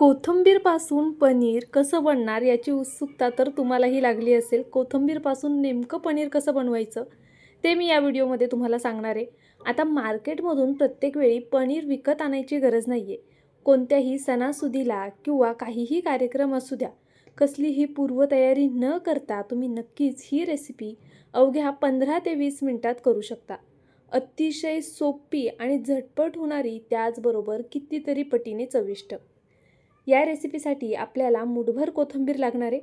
कोथिंबीरपासून पनीर कसं बनणार याची उत्सुकता तर तुम्हालाही लागली असेल. कोथिंबीरपासून नेमकं पनीर कसं बनवायचं ते मी या व्हिडिओमध्ये तुम्हाला सांगणार आहे. आता मार्केटमधून प्रत्येक वेळी पनीर विकत आणायची गरज नाही आहे. कोणत्याही सणासुदीला किंवा काहीही कार्यक्रम असू द्या, कसलीही पूर्वतयारी न करता तुम्ही नक्कीच ही रेसिपी अवघ्या 15 ते 20 मिनिटात करू शकता. अतिशय सोपी आणि झटपट होणारी, त्याचबरोबर कितीतरी पटीने चविष्ट. या रेसिपीसाठी आपल्याला मुठभर कोथिंबीर लागणार आहे.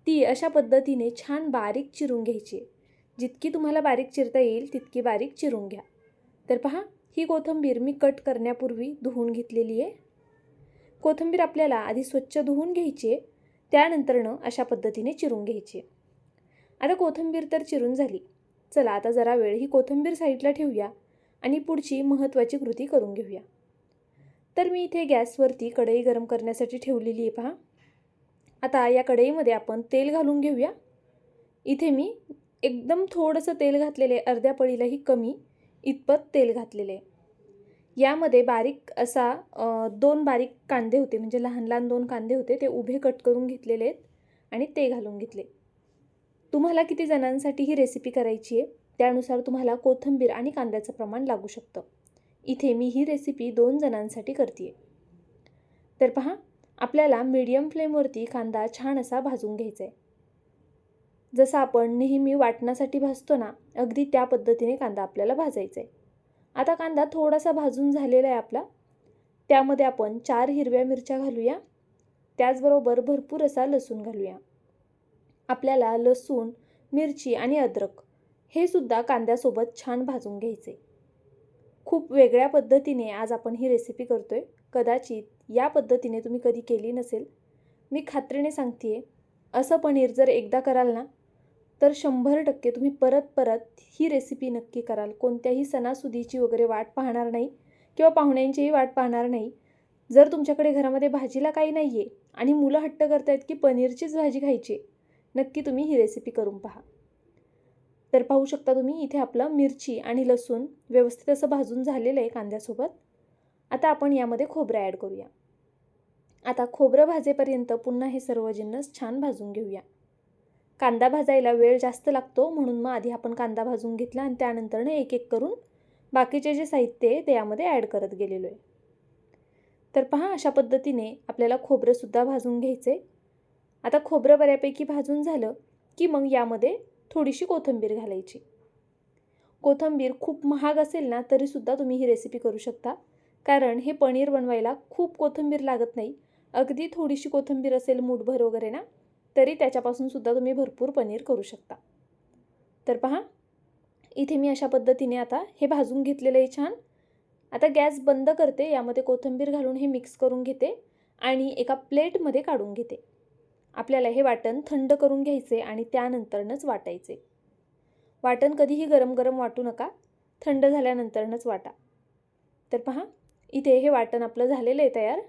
ती अशा पद्धतीने छान बारीक चिरून घ्यायची आहे. जितकी तुम्हाला बारीक चिरता येईल तितकी बारीक चिरून घ्या. तर पहा, ही कोथिंबीर मी कट करण्यापूर्वी धुवून घेतलेली आहे. कोथिंबीर आपल्याला आधी स्वच्छ धुवून घ्यायची आहे, त्यानंतरनं अशा पद्धतीने चिरून घ्यायची. आता कोथिंबीर तर चिरून झाली. चला आता जरा वेळ ही कोथिंबीर साईडला ठेवूया आणि पुढची महत्त्वाची कृती करून घेऊया. तर मी इथे गॅसवरती कढई गरम करण्यासाठी ठेवलेली आहे पहा. आता या कढईमध्ये आपण तेल घालून घेऊया. इथे मी एकदम थोडंसं तेल घातलेले, अर्ध्या पळीलाही कमी इतपत तेल घातलेले आहे. यामध्ये बारीक असा 2 बारीक कांदे होते, म्हणजे लहान लहान 2 कांदे होते, ते उभे कट करून घेतलेले आहेत आणि ते घालून घेतले. तुम्हाला किती जणांसाठी ही रेसिपी करायची आहे त्यानुसार तुम्हाला कोथिंबीर आणि कांद्याचं प्रमाण लागू शकतं. इथे मी ही रेसिपी 2 जणांसाठी करते आहे. तर पहा, आपल्याला मीडियम फ्लेमवरती कांदा छान असा भाजून घ्यायचा आहे. जसं आपण नेहमी वाटण्यासाठी भाजतो ना, अगदी त्या पद्धतीने कांदा आपल्याला भाजायचा आहे. आता कांदा थोडासा भाजून झालेला आहे आपला. त्यामध्ये आपण 4 हिरव्या मिरच्या घालूया. त्याचबरोबर भरपूर असा लसूण घालूया. आपल्याला लसूण, मिरची आणि अद्रक हे सुद्धा कांद्यासोबत छान भाजून घ्यायचे. खूप वेगळ्या पद्धतीने आज आपण ही रेसिपी करतोय. कदाचित या पद्धतीने तुम्ही कधी केली नसेल. मी खात्रीने सांगते, असं पनीर जर एकदा कराल ना, तर 100% तुम्ही परत परत ही रेसिपी नक्की कराल. कोणत्याही सणासुदीची वगैरे वाट पाहणार नाही किंवा पाहुण्यांचीही वाट पाहणार नाही. जर तुमच्याकडे घरामध्ये भाजीला काही नाही आहे आणि मुलं हट्ट करतायत की पनीरचीच भाजी खायची, नक्की तुम्ही ही रेसिपी करून पहा. तर पाहू शकता तुम्ही, इथे आपलं मिरची आणि लसूण व्यवस्थित असं भाजून झालेलं आहे कांद्यासोबत. आता आपण यामध्ये खोबरं ॲड करूया. आता खोबरं भाजेपर्यंत पुन्हा हे सर्व जिन्नस छान भाजून घेऊया. कांदा भाजायला वेळ जास्त लागतो, म्हणून मग आधी आपण कांदा भाजून घेतला आणि त्यानंतरनं एक एक करून बाकीचे जे साहित्य आहे ते यामध्ये ॲड करत गेलेलो आहे. तर पहा, अशा पद्धतीने आपल्याला खोबरंसुद्धा भाजून घ्यायचं आहे. आता खोबरं बऱ्यापैकी भाजून झालं की मग यामध्ये थोडीशी कोथिंबीर घालायची. कोथिंबीर खूप महाग असेल ना तरीसुद्धा तुम्ही ही रेसिपी करू शकता, कारण हे पनीर बनवायला खूप कोथिंबीर लागत नाही. अगदी थोडीशी कोथिंबीर असेल मूठभर वगैरे ना, तरी त्याच्यापासूनसुद्धा तुम्ही भरपूर पनीर करू शकता. तर पहा, इथे मी अशा पद्धतीने आता हे भाजून घेतलेलं आहे छान. आता गॅस बंद करते, यामध्ये कोथिंबीर घालून हे मिक्स करून घेते आणि एका प्लेटमध्ये काढून घेते. आपल्याला हे वाटण थंड करून घ्यायचे आणि त्यानंतरनंच वाटायचे. वाटण कधीही गरम गरम वाटू नका, थंड झाल्यानंतरनंच वाटा. तर पहा, इथे हे वाटण आपलं झालेलं आहे तयार.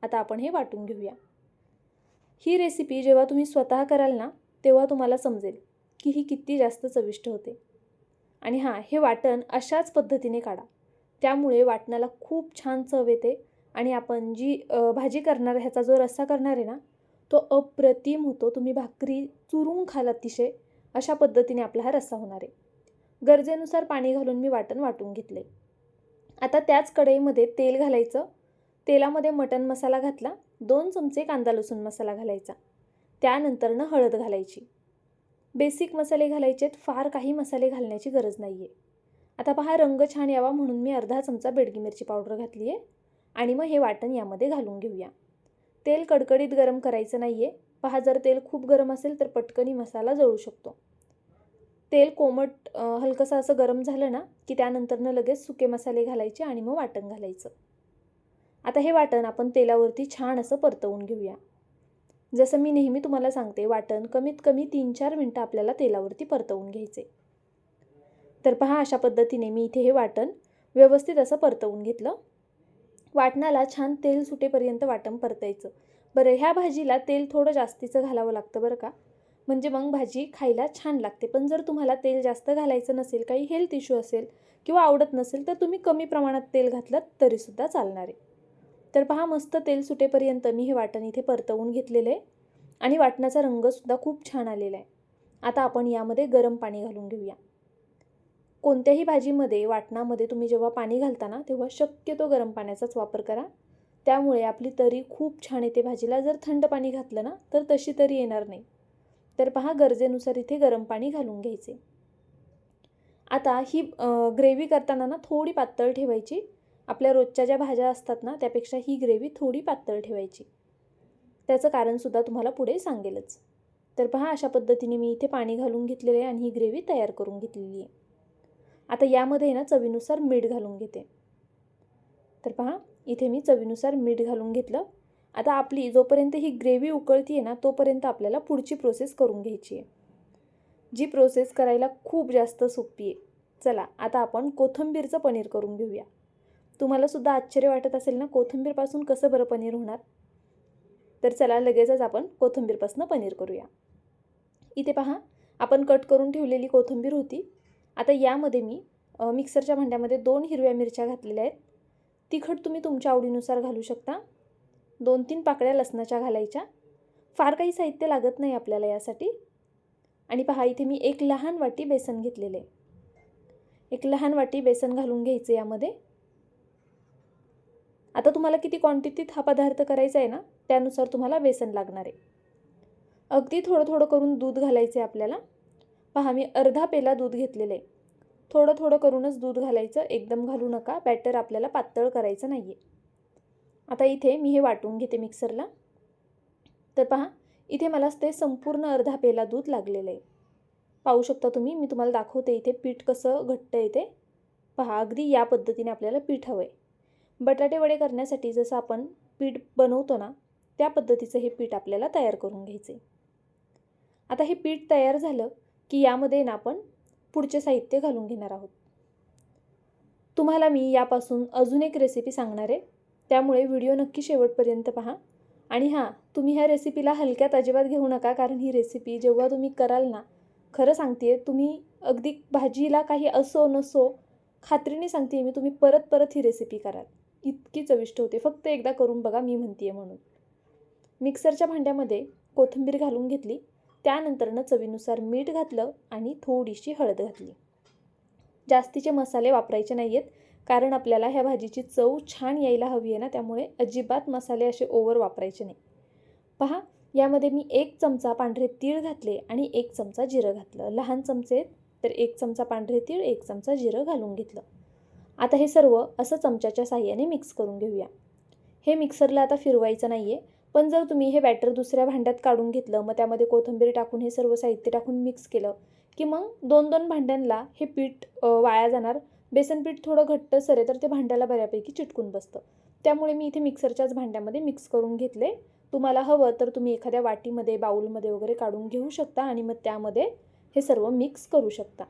आता आपण हे वाटून घेऊया. ही रेसिपी जेव्हा तुम्ही स्वतः कराल ना, तेव्हा तुम्हाला समजेल की ही किती जास्त चविष्ट होते. आणि हां, हे वाटण अशाच पद्धतीने काढा, त्यामुळे वाटणाला खूप छान चव येते आणि आपण जी भाजी करणार, ह्याचा जो रस्सा करणार आहे ना, तो अप्रतिम होतो. तुम्ही भाकरी चुरून खाल अतिशय, अशा पद्धतीने आपला हा रस्सा होणार आहे. गरजेनुसार पाणी घालून मी वाटण वाटून घेतले. आता त्याच कढईमध्ये तेल घालायचं. तेलामध्ये मटण मसाला घातला, 2 चमचे कांदा लसूण मसाला घालायचा. त्यानंतरनं हळद घालायची. बेसिक मसाले घालायचेत, फार काही मसाले घालण्याची गरज नाही आहे. आता पहा, रंग छान यावा म्हणून मी अर्धा चमचा बेडगी मिरची पावडर घातली आहे आणि मग हे वाटण यामध्ये घालून घेऊया. तेल कडकडीत गरम करायचं नाही आहे. पहा, जर तेल खूप गरम असेल तर पटकनी मसाला जळू शकतो. तेल कोमट हलकंसं असं गरम झालं ना की त्यानंतरनं लगेच सुके मसाले घालायचे आणि मग वाटण घालायचं. आता हे वाटण आपण तेलावरती छान असं परतवून घेऊया. जसं मी नेहमी तुम्हाला सांगते, वाटण कमीत कमी 3-4 मिनटं आपल्याला तेलावरती परतवून घ्यायचे. तर पहा, अशा पद्धतीने मी इथे हे वाटण व्यवस्थित असं परतवून घेतलं. वाटणाला छान तेल सुटेपर्यंत वाटण परतायचं. बरं, ह्या भाजीला तेल थोडं जास्तीचं घालावं लागतं बरं का, म्हणजे मग भाजी खायला छान लागते. पण जर तुम्हाला तेल जास्त घालायचं नसेल, काही हेल्थ इश्यू असेल किंवा आवडत नसेल, तर तुम्ही कमी प्रमाणात तेल घातलं तरीसुद्धा चालणार आहे. तर पहा, मस्त तेल सुटेपर्यंत मी हे वाटण इथे परतवून घेतलेलं आहे आणि वाटणाचा रंगसुद्धा खूप छान आलेला आहे. आता आपण यामध्ये गरम पाणी घालून घेऊया. कोणत्याही भाजीमध्ये वाटणामध्ये तुम्ही जेव्हा पाणी घालता ना, तेव्हा शक्यतो गरम पाण्याचाच वापर करा. त्यामुळे आपली तरी खूप छान येते भाजीला. जर थंड पाणी घातलं ना तर तशी तरी येणार नाही. तर पहा, गरजेनुसार इथे गरम पाणी घालून घ्यायचे. आता ही ग्रेव्ही करताना ना थोडी पातळ ठेवायची. आपल्या रोजच्या ज्या भाज्या असतात ना त्यापेक्षा ही ग्रेव्ही थोडी पातळ ठेवायची. त्याचं कारणसुद्धा तुम्हाला पुढे सांगेलच. तर पहा, अशा पद्धतीने मी इथे पाणी घालून घेतलेलं आहे आणि ही ग्रेव्ही तयार करून घेतलेली आहे. आता यामध्ये ना चवीनुसार मीठ घालून घेते. तर पहा, इथे मी चवीनुसार मीठ घालून घेतलं. आता आपली जोपर्यंत ही ग्रेव्ही उकळती आहे ना तोपर्यंत आपल्याला पुढची प्रोसेस करून घ्यायची आहे, जी प्रोसेस करायला खूप जास्त सोपी आहे. चला, आता आपण कोथिंबीरचं पनीर करून घेऊया. तुम्हाला सुद्धा आश्चर्य वाटत असेल ना, कोथिंबीरपासून कसं बरं पनीर होणार? तर चला, लगेचच आपण कोथिंबीरपासून पनीर करूया. इथे पहा, आपण कट करून ठेवलेली कोथिंबीर होती. आता यामध्ये मी मिक्सरच्या भांड्यामध्ये 2 हिरव्या मिरच्या घातलेल्या आहेत. तिखट तुम्ही तुमच्या आवडीनुसार घालू शकता. 2-3 पाकळ्या लसणाच्या घालायच्या. फार काही साहित्य लागत नाही आपल्याला यासाठी. आणि पहा, इथे मी 1 लहान वाटी बेसन घेतलेले आहे. 1 लहान वाटी बेसन घालून घ्यायचे यामध्ये. आता तुम्हाला किती क्वांटिटीत हा पदार्थ करायचा आहे ना त्यानुसार तुम्हाला बेसन लागणार आहे. अगदी थोडं थोडं करून दूध घालायचे आपल्याला. पहा, मी अर्धा पेला दूध घेतलेलं आहे. थोडं थोडं करूनच दूध घालायचं, एकदम घालू नका. बॅटर आपल्याला पातळ करायचं नाही आहे. आता इथे मी हे वाटून घेते मिक्सरला. तर पहा, इथे मला ते संपूर्ण अर्धा पेला दूध लागलेलं आहे. पाहू शकता तुम्ही, मी तुम्हाला दाखवते इथे पीठ कसं घट्ट येते. पहा, अगदी या पद्धतीने आपल्याला पीठ हवं आहे. बटाटे वडे करण्यासाठी जसं आपण पीठ बनवतो ना त्या पद्धतीचं हे पीठ आपल्याला तयार करून घ्यायचे. आता हे पीठ तयार झालं की यामध्ये ना आपण पुढचे साहित्य घालून घेणार आहोत. तुम्हाला मी यापासून अजून एक रेसिपी सांगणार आहे, त्यामुळे व्हिडिओ नक्की शेवटपर्यंत पहा. आणि हां, तुम्ही ह्या रेसिपीला हलक्यात अजिबात घेऊ नका, कारण ही रेसिपी जेव्हा तुम्ही कराल ना, खरं सांगते, तुम्ही अगदी भाजीला काही असो नसो, खात्रीने सांगते मी, तुम्ही परत परत ही रेसिपी कराल. इतकी चविष्ट होते. फक्त एकदा करून बघा, मी म्हणते म्हणून. मिक्सरच्या भांड्यामध्ये कोथिंबीर घालून घेतली. त्यानंतरनं चवीनुसार मीठ घातलं आणि थोडीशी हळद घातली. जास्तीचे मसाले वापरायचे नाही आहेत, कारण आपल्याला ह्या भाजीची चव छान यायला हवी आहे ना, त्यामुळे अजिबात मसाले असे ओव्हर वापरायचे नाही. पहा, यामध्ये मी 1 चमचा पांढरे तीळ घातले आणि 1 चमचा जिरं घातलं. लहान चमचे तर 1 चमचा पांढरे तीळ, 1 चमचा जिरं घालून घेतलं. आता हे सर्व असं चमच्याच्या साहाय्याने मिक्स करून घेऊया. हे मिक्सरला आता फिरवायचं नाही आहे, पण जर तुम्ही हे बॅटर दुसऱ्या भांड्यात काढून घेतलं, मग त्यामध्ये कोथिंबीर टाकून हे सर्व साहित्य टाकून मिक्स केलं की मग 2-2 भांड्यांना हे पीठ वाया जाणार. बेसन पीठ थोडं घट्टसर आहे तर ते भांड्याला बऱ्यापैकी चिटकून बसतं. त्यामुळे मी इथे मिक्सरच्याच भांड्यामध्ये मिक्स करून घेतले. तुम्हाला हवं तर तुम्ही एखाद्या वाटीमध्ये, बाउलमध्ये वगैरे काढून घेऊ शकता आणि मग त्यामध्ये हे सर्व मिक्स करू शकता.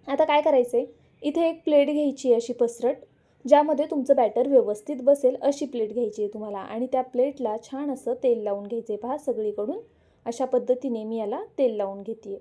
आता काय करायचं आहे, इथे एक प्लेट घ्यायची अशी पसरट, ज्यामध्ये तुमचं बॅटर व्यवस्थित बसेल अशी प्लेट घ्यायची आहे तुम्हाला. आणि त्या प्लेटला छान असं तेल लावून घ्यायचं आहे. पहा, सगळीकडून अशा पद्धतीने मी याला तेल लावून घेते आहे.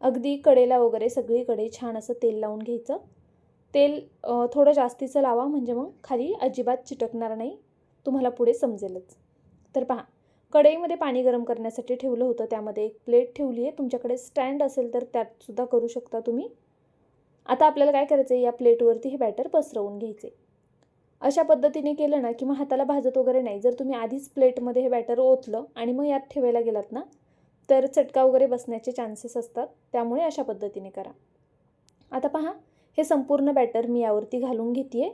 अगदी कडेला वगैरे सगळीकडे छान असं तेल लावून घ्यायचं. तेल थोडं जास्तीचं लावा, म्हणजे मग खाली अजिबात चिटकणार नाही. तुम्हाला पुढे समजेलच. तर पहा, कढईमध्ये पाणी गरम करण्यासाठी ठेवलं होतं. त्यामध्ये एक प्लेट ठेवली आहे. तुमच्याकडे स्टँड असेल तर त्यातसुद्धा करू शकता तुम्ही. आता आपल्याला काय करायचं आहे, या प्लेटवरती हे बॅटर पसरवून घ्यायचे. अशा पद्धतीने केलं ना की मग हाताला भाजत वगैरे नाही. जर तुम्ही आधीच प्लेटमध्ये हे बॅटर ओतलं आणि मग यात ठेवायला गेलात ना तर चटका वगैरे बसण्याचे चान्सेस असतात. त्यामुळे अशा पद्धतीने करा. आता पहा, हे संपूर्ण बॅटर मी यावरती घालून घेते आहे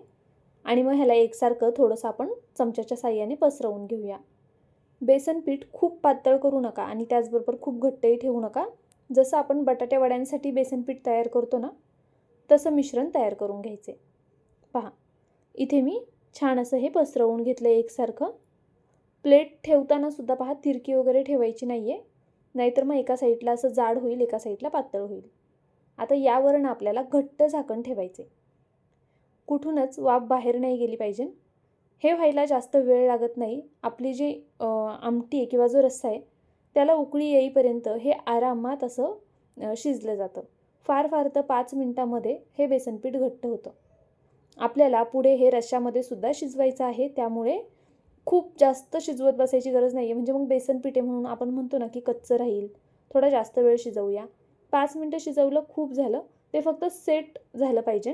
आणि मग ह्याला एकसारखं थोडंसं आपण चमच्याच्या साहाय्याने पसरवून घेऊया. बेसन पीठ खूप पातळ करू नका आणि त्याचबरोबर खूप घट्टही ठेवू नका. जसं आपण बटाट्या वड्यांसाठी बेसन पीठ तयार करतो ना तसं मिश्रण तयार करून घ्यायचे. पहा, इथे मी छान असं हे पसरवून घेतलं एकसारखं. प्लेट ठेवताना सुद्धा पहा, तिरकी वगैरे ठेवायची नाही आहे, नाहीतर मग एका साईडला असं जाड होईल, एका साईडला पातळ होईल. आता यावरून आपल्याला घट्ट झाकण ठेवायचे. कुठूनच वाफ बाहेर नाही गेली पाहिजे. हे व्हायला जास्त वेळ लागत नाही. आपली जी आमटी आहे किंवा जो रस्सा आहे त्याला उकळी येईपर्यंत हे आरामात असं शिजलं जातं. फार फार तर 5 मिनिटामध्ये हे बेसन पीठ घट्ट होतं. आपल्याला पुढे हे रश्श्यामध्ये सुद्धा शिजवायचं आहे, त्यामुळे खूप जास्त शिजवत बसायची गरज नाही आहे. म्हणजे मग बेसन पीठ आहे म्हणून आपण म्हणतो ना की कच्चं राहील. थोडा जास्त वेळ शिजवूया. 5 मिनटं शिजवलं खूप झालं. ते फक्त सेट झालं पाहिजे.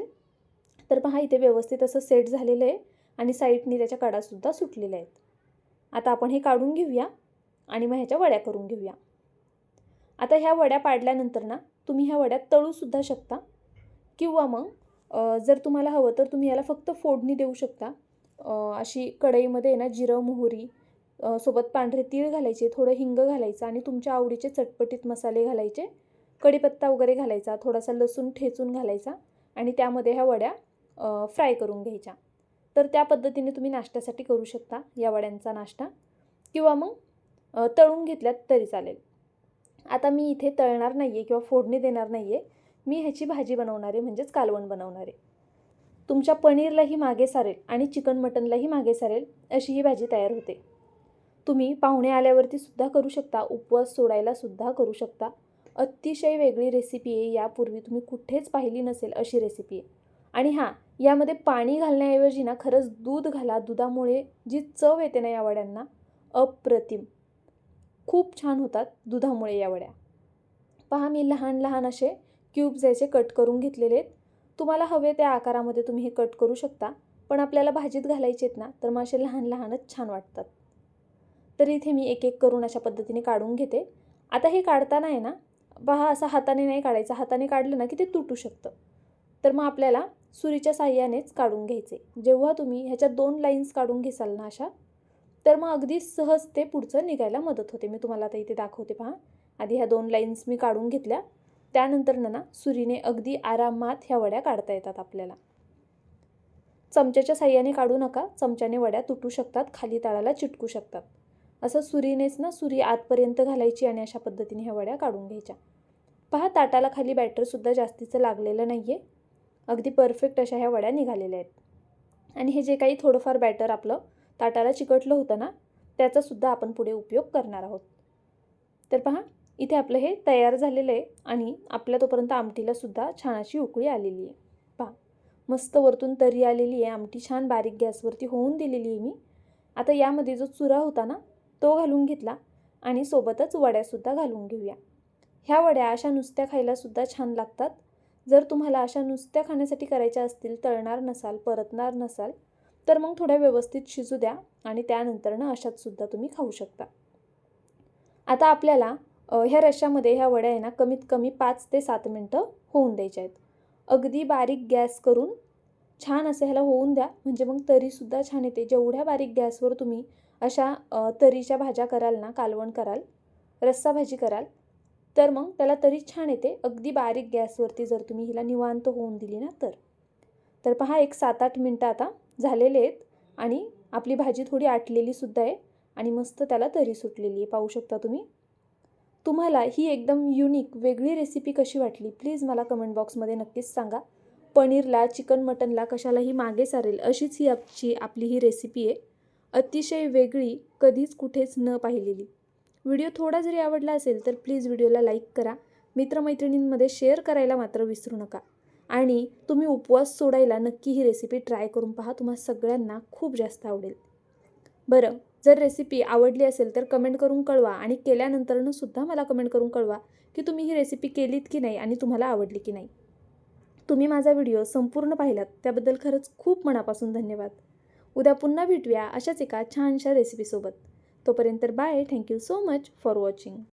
तर पहा इथे व्यवस्थित असं सेट झालेलं आहे आणि साईडनी त्याच्या कडासुद्धा सुटलेल्या आहेत. आता आपण हे काढून घेऊया आणि मग ह्याच्या वड्या करून घेऊया. आता ह्या वड्या पाडल्यानंतर ना तुम्ही ह्या वड्या तळूसुद्धा शकता किंवा मग जर तुम्हाला हवं तर तुम्ही याला फक्त फोडणी देऊ शकता. अशी कढईमध्ये ना जिरं मोहरी सोबत पांढरे तीळ घालायचे, थोडं हिंग घालायचं आणि तुमच्या आवडीचे चटपटीत मसाले घालायचे, कढीपत्ता वगैरे घालायचा, थोडासा लसूण ठेचून घालायचा आणि त्यामध्ये ह्या वड्या फ्राय करून घ्यायच्या. तर त्या पद्धतीने तुम्ही नाश्त्यासाठी करू शकता या वड्यांचा नाश्ता किंवा मग तळून घेतल्यात तरी चालेल. आता मी इथे तळणार नाही आहे किंवा फोडणी देणार नाही आहे. मी ह्याची भाजी बनवणार आहे, म्हणजेच कालवण बनवणार आहे. तुमच्या पनीरलाही मागे सारेल आणि चिकन मटनलाही मागे सारेल अशी ही भाजी तयार होते. तुम्ही पाहुणे आल्यावरती सुद्धा करू शकता, उपवास सोडायला सुद्धा करू शकता. अतिशय वेगळी रेसिपी आहे, यापूर्वी तुम्ही कुठेच पाहिली नसेल अशी रेसिपी आहे. आणि हां, यामध्ये पाणी घालण्याऐवजी ना खरंच दूध घाला. दुधामुळे जी चव येते ना या वड्यांना, अप्रतिम, खूप छान होतात दुधामुळे या वड्या. पहा मी लहान लहान असे क्यूब्स याचे कट करून घेतलेले आहेत. तुम्हाला हवे त्या आकारामध्ये तुम्ही हे कट करू शकता, पण आपल्याला भाजीत घालायचे आहेत ना तर मग असे लहान लहानच छान वाटतात. तर इथे मी एक एक करून अशा पद्धतीने काढून घेते. आता हे काढताना आहे ना पहा असं हाताने नाही काढायचं. हाताने काढलं ना की ते तुटू शकतं. तर मग आपल्याला सुरीच्या साहाय्यानेच काढून घ्यायचे. जेव्हा तुम्ही ह्याच्या 2 लाईन्स काढून घेसाल ना अशा, तर मग अगदी सहज ते पुढचं निघायला मदत होते. मी तुम्हाला आता इथे दाखवते पहा. आधी ह्या 2 लाईन्स मी काढून घेतल्या. त्यानंतर ना सुरीने अगदी आरामात ह्या वड्या काढता येतात आपल्याला. चमच्याच्या साहाय्याने काढू नका. चमच्याने वड्या तुटू शकतात, खाली तळाला चिटकू शकतात. असं सुरीनेच ना सुरी आतपर्यंत घालायची आणि अशा पद्धतीने ह्या वड्या काढून घ्यायच्या. पहा ताटाला खाली बॅटरसुद्धा जास्तीचं लागलेलं नाही आहे. अगदी परफेक्ट अशा ह्या वड्या निघालेल्या आहेत. आणि हे जे काही थोडंफार बॅटर आपलं ताटाला चिकटलं होतं ना त्याचासुद्धा आपण पुढे उपयोग करणार आहोत. तर पहा इथे आपलं हे तयार झालेलं आहे आणि आपल्या तोपर्यंत आमटीलासुद्धा छान अशी उकळी आलेली आहे. पहा मस्त वरतून तरी आलेली आहे. आमटी छान बारीक गॅसवरती होऊन दिलेली आहे मी. आता यामध्ये जो चुरा होता ना तो घालून घेतला आणि सोबतच वड्यासुद्धा घालून घेऊया. ह्या वड्या अशा नुसत्या खायलासुद्धा छान लागतात. जर तुम्हाला अशा नुसत्या खाण्यासाठी करायच्या असतील, तळणार नसाल, परतणार नसाल, तर मग थोड्या व्यवस्थित शिजू द्या आणि त्यानंतर ना अशातसुद्धा तुम्ही खाऊ शकता. आता आपल्याला ह्या रश्श्यामध्ये ह्या वड्या आहे ना कमीत कमी 5 ते 7 मिनटं होऊन द्यायच्या आहेत. अगदी बारीक गॅस करून छान असं ह्याला होऊन द्या, म्हणजे मग तरीसुद्धा छान येते. जेवढ्या बारीक गॅसवर तुम्ही अशा तरीच्या भाज्या कराल ना, कालवण कराल, रस्सा भाजी कराल, तर मग त्याला तरी छान येते. अगदी बारीक गॅसवरती जर तुम्ही हिला निवांत होऊन दिली ना तर पहा एक 7-8 मिनटं आता झालेले आहेत आणि आपली भाजी थोडी आटलेलीसुद्धा आहे आणि मस्त त्याला तरी सुटलेली आहे. पाहू शकता तुम्ही. तुम्हाला ही एकदम युनिक वेगळी रेसिपी कशी वाटली प्लीज मला कमेंट बॉक्समध्ये नक्कीच सांगा. पनीरला, चिकन मटनला कशालाही मागे सारेल अशीच ही आपली ही रेसिपी आहे. अतिशय वेगळी, कधीच कुठेच न पाहिलेली. व्हिडिओ थोडा जरी आवडला असेल तर प्लीज व्हिडिओला लाईक करा. मित्रमैत्रिणींमध्ये शेअर करायला मात्र विसरू नका. आणि तुम्ही उपवास सोडायला नक्की ही रेसिपी ट्राय करून पहा. तुम्हाला सगळ्यांना खूप जास्त आवडेल. बरं, जर रेसिपी आवडली असेल तर कमेंट करून कळवा आणि केल्यानंतरनं सुद्धा मला कमेंट करून कळवा की तुम्ही ही रेसिपी केलीत की नाही आणि तुम्हाला आवडली की नाही. तुम्ही माझा व्हिडिओ संपूर्ण पाहिलात त्याबद्दल खरंच खूप मनापासून धन्यवाद. उद्या पुन्हा भेटूया अशाच एका छानशा रेसिपीसोबत. तोपर्यंत bye. Thank you so much for watching.